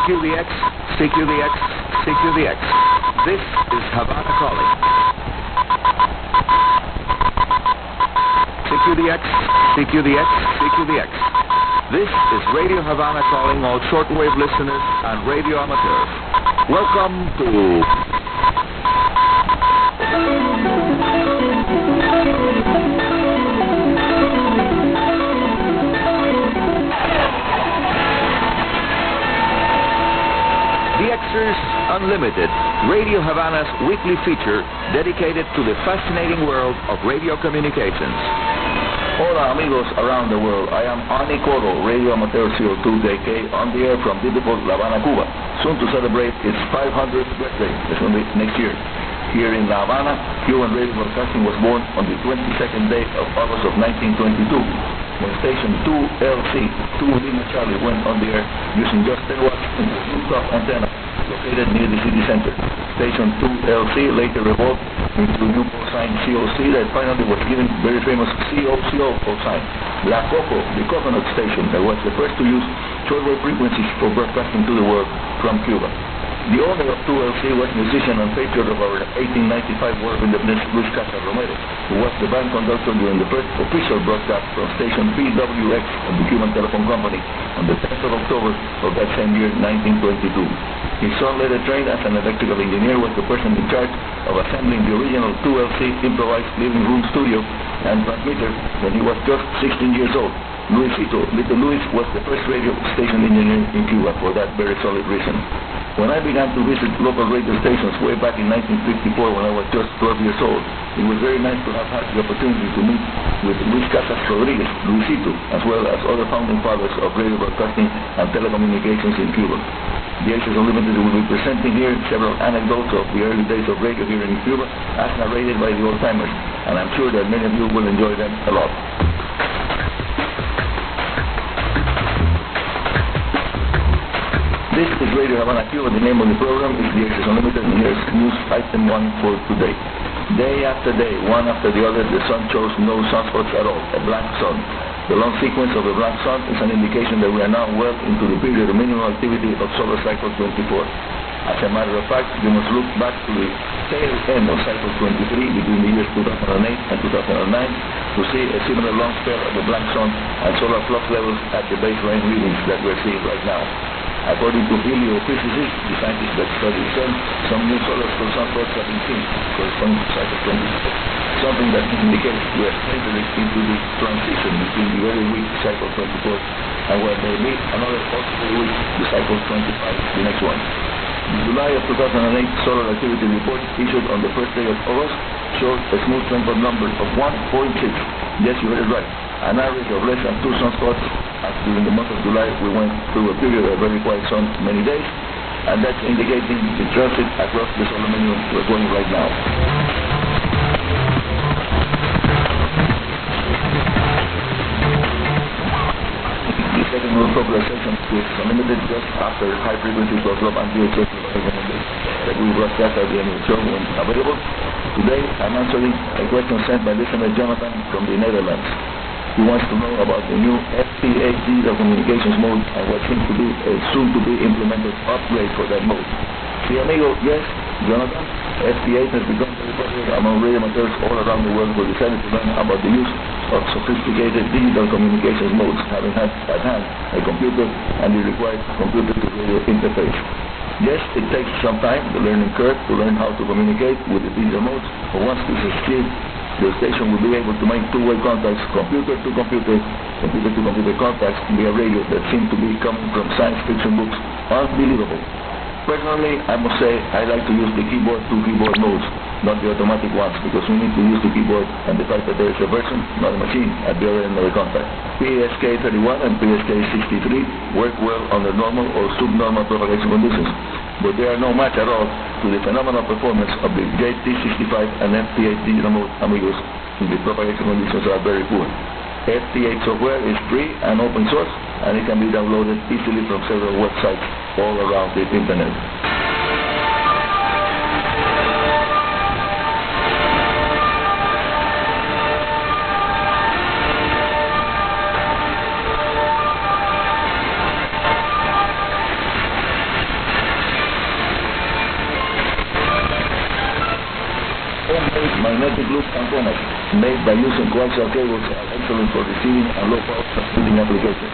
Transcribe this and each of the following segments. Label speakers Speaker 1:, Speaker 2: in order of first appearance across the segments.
Speaker 1: CQDX, CQDX, CQDX. This is Havana calling. CQDX, CQDX, CQDX. This is Radio Havana calling all shortwave listeners and radio amateurs. Welcome to... DXers Unlimited, Radio Havana's weekly feature dedicated to the fascinating world of radio communications.
Speaker 2: Hola amigos around the world, I am Ani Coro, Radio Amateur CO2DK, on the air from beautiful Havana, Cuba, soon to celebrate its 500th birthday, this will be next year. Here in La Havana, Cuban radio broadcasting was born on the 22nd day of August of 1922, when station 2LC, 2 Lima Charlie, went on the air using just 10 watts into a rooftop antenna located near the city center. Station 2LC later evolved into a new call sign COC that finally was given very famous COCO call sign. La Coco, the coconut station that was the first to use shortwave frequencies for broadcasting to the world from Cuba. The owner of 2LC was musician and patriot of our 1895 War of Independence, Luis Casa Romero, who was the band conductor during the first official broadcast from station PWX of the Cuban Telephone Company on the 10th of October of that same year, 1922. His son, later trained as an electrical engineer, was the person in charge of assembling the original 2LC improvised living room studio and transmitter when he was just 16 years old. Luisito, Little Luis, was the first radio station engineer in Cuba for that very solid reason. When I began to visit local radio stations way back in 1954 when I was just 12 years old, it was very nice to have had the opportunity to meet with Luis Casas Rodriguez, Luisito, as well as other founding fathers of radio broadcasting and telecommunications in Cuba. DXers Unlimited will be presenting here several anecdotes of the early days of radio here in Cuba, as narrated by the old-timers, and I'm sure that many of you will enjoy them a lot. This is Radio Havana Cuba. The name of the program is DXers Unlimited, and here's news item 1 for today. Day after day, one after the other, the sun shows no sunspots at all, a blank sun. The long sequence of the blank sun is an indication that we are now well into the period of minimal activity of solar cycle 24. As a matter of fact, we must look back to the tail end of cycle 23 between the years 2008 and 2009 to see a similar long spell of the blank sun and solar flux levels at the baseline readings that we're seeing right now. According to heliophysicists, the scientists that study the sun, some new solar sunspots have been seen corresponding to cycle 26, something that indicates we are entering into the transition between the very weak cycle 24 and where there may be another possible week, the cycle 25, the next one. The July of 2008 solar activity report issued on the first day of August showed a smooth tempered number of 1.6. Yes, you heard it right. An average of less than 2 sunspots, as during the month of July we went through a period of very quiet sun many days, and that's indicating the transit across the solar minimum we're going right now. The second most popular section is Unlimited just after high frequency crossloop and DXers that we broadcast at the end of the show when available. Today I'm answering a question sent by listener Jonathan from the Netherlands. He wants to know about the new FP8 digital communications mode and what seems to be a soon-to-be implemented upgrade for that mode. Sí, amigo, yes, Jonathan, FP8 has become very popular among radio amateurs all around the world who decided to learn about the use of sophisticated digital communications modes, having had at hand a computer and the required computer-to-radio interface. Yes, it takes some time, the learning curve, to learn how to communicate with the digital modes, but once this is achieved, the station will be able to make two-way contacts, computer-to-computer contacts via radio that seem to be coming from science fiction books. Unbelievable. Personally, I must say I like to use the keyboard to keyboard modes, not the automatic ones, because we need to use the keyboard and the fact that there is a person, not a machine, at the other end of the contact. PSK31 and PSK63 work well under normal or subnormal propagation conditions, but they are no match at all to the phenomenal performance of the JT65 and FP8 digital mode, amigos, in the propagation conditions are very poor. FP8 software is free and open source, and it can be downloaded easily from several websites all around the internet. magnetic loop antennas made by using coaxial cables are excellent for receiving and low power transmitting applications.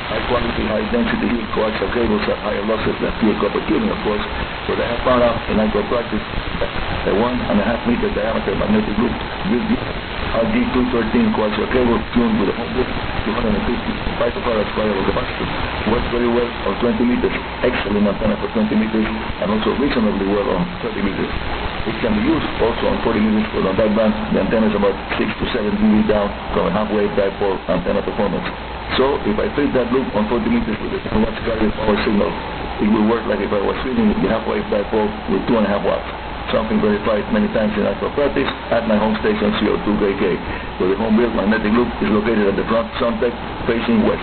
Speaker 2: High quality, high density coaxial cables have higher losses than pure copper tubing, of course, but I have found out in actual practice that a 1.5 meter diameter magnetic loop will give RD213 coaxial cable tuned with a home loop 250 picofarads variable capacitor works very well on 20 meters, excellent antenna for 20 meters, and also reasonably well on 30 meters. It can be used also on 40 meters, but on that band, the antenna is about 6 to 7 dB down from a half-wave dipole antenna performance. So, if I treat that loop on 40 meters with a 10 watts carrier power signal, it will work like if I was treating the half-wave dipole with 2.5 watts. Something verified many times in actual practice at my home station CO2KK, where the home-built magnetic loop is located at the front Suntec facing west.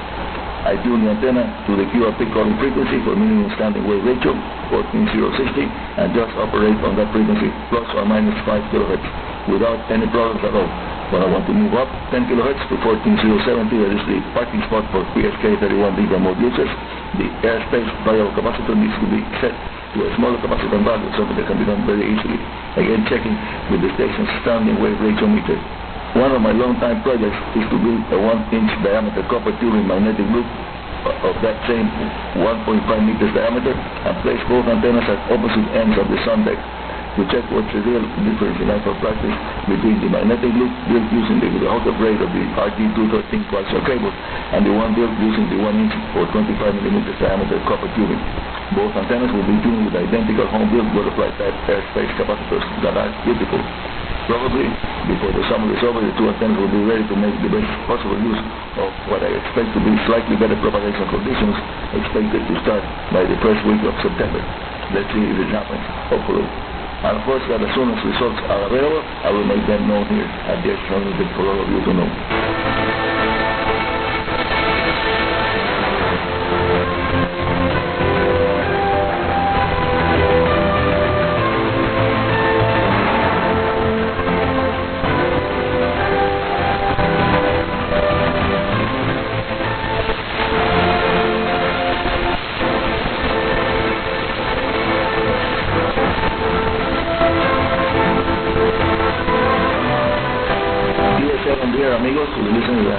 Speaker 2: I tune the antenna to the QRP calling frequency for minimum standing wave ratio, 14060, and just operate on that frequency, plus or minus 5 kHz, without any problems at all. When I want to move up 10 kHz to 14070, that is the parking spot for PSK 31 beta mode users, the airspace variable capacitor needs to be set to a smaller capacitor value, something that can be done very easily. Again, checking with the station's standing wave ratio meter. One of my long-time projects is to build a 1-inch diameter copper tubing magnetic loop of that same 1.5 meters diameter and place both antennas at opposite ends of the Suntec to check what's the real difference in actual practice between the magnetic loop built using the out-of-rate of the RD213 coaxial cable and the one built using the 1-inch or 25 millimeters diameter copper tubing. Both antennas will be tuned with identical home-built butterfly-type airspace capacitors that are beautiful. Probably, before the summer is over, the two antennas will be ready to make the best possible use of what I expect to be slightly better propagation conditions, expected to start by the first week of September. Let's see if it happens, hopefully. And of course, that as soon as results are available, I will make them known here at DXers Unlimited for all of you to know. Dear amigos, who recently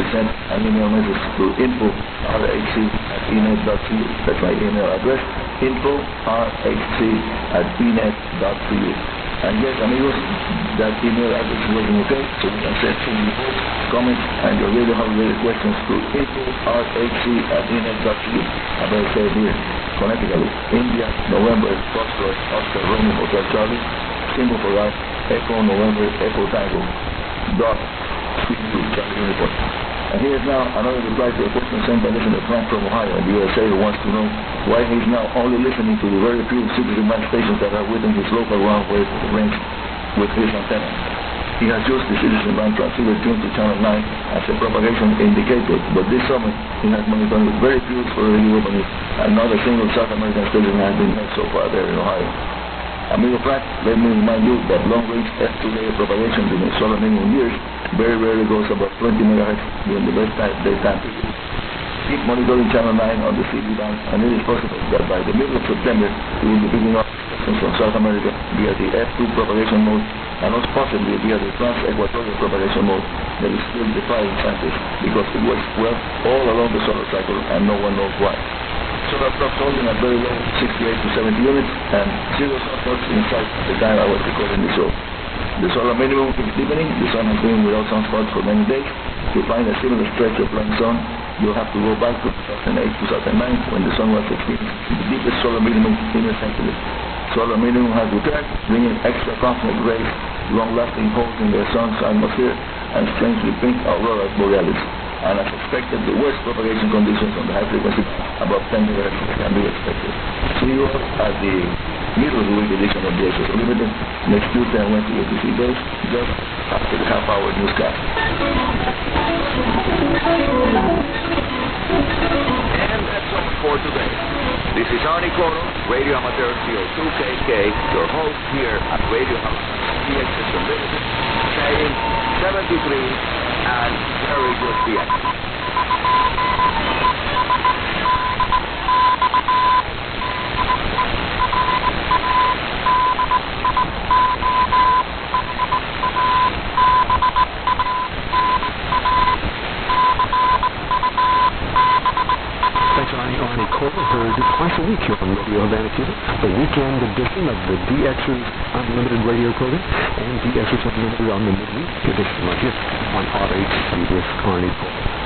Speaker 2: sent an email message to info@enet.cu. That's my email address, info@enet.cu. And yes, amigos, that email address is working okay, so you can send any reports, comments, and your radio related questions to info@enet.cu. I better say it here, Connecticut, India, November, Foxtrot, Oscar, Romeo, Hotel Charlie, symbol for us, Echo, November, Echo Tango, dot. And here is now another reply to a question sent by listener Frank from Ohio in the USA, who wants to know why he is now only listening to the very few citizen band stations that are within his local round wave range with his antenna. He has used the citizen band transceiver tuned to channel 9 as a propagation indicator, but this summer he has monitored very few for radio openings, and not a single South American station has been heard so far there in Ohio. Amigo Frank, let me remind you that long-range F2 propagation during solar minimum years very rarely goes above 20 MHz during the best daytime period. Keep monitoring channel 9 on the CD band, and it is possible that by the middle of September you will be picking up from South America via the F2 propagation mode, and also possibly via the trans-equatorial propagation mode that is still defying scientists because it works well all along the solar cycle and no one knows why. Solar stops holding at very low 68 to 70 units and zero sunspots in sight at the time I was recording the show. The solar minimum is deepening. The sun has been without sunspots for many days. To find a similar stretch of line sun, you'll have to go back to 2008-2009 when the sun was experiencing the deepest solar minimum in a century. Solar minimum has returned, bringing extra cosmic rays, long-lasting holes in the sun's atmosphere, and strangely pink auroras borealis. And as expected, the worst propagation conditions on the high frequency above 10 MHz can be expected. See you all at the middle of the week edition of DXers Unlimited next Tuesday and Wednesday UTC days, just after the half-hour newscast.
Speaker 1: And that's all for today. This is Icom, Radio Amateur CO2KK, your host here at Radio Havana DXers Unlimited, saying 73 and very good DX.
Speaker 3: Thanks, Arnie Corder, heard twice a week here on Radio Havana Cuba, the weekend edition of the DXers Unlimited radio program, and DXers Unlimited on the midweek edition right here on RHC with Arnie Corder.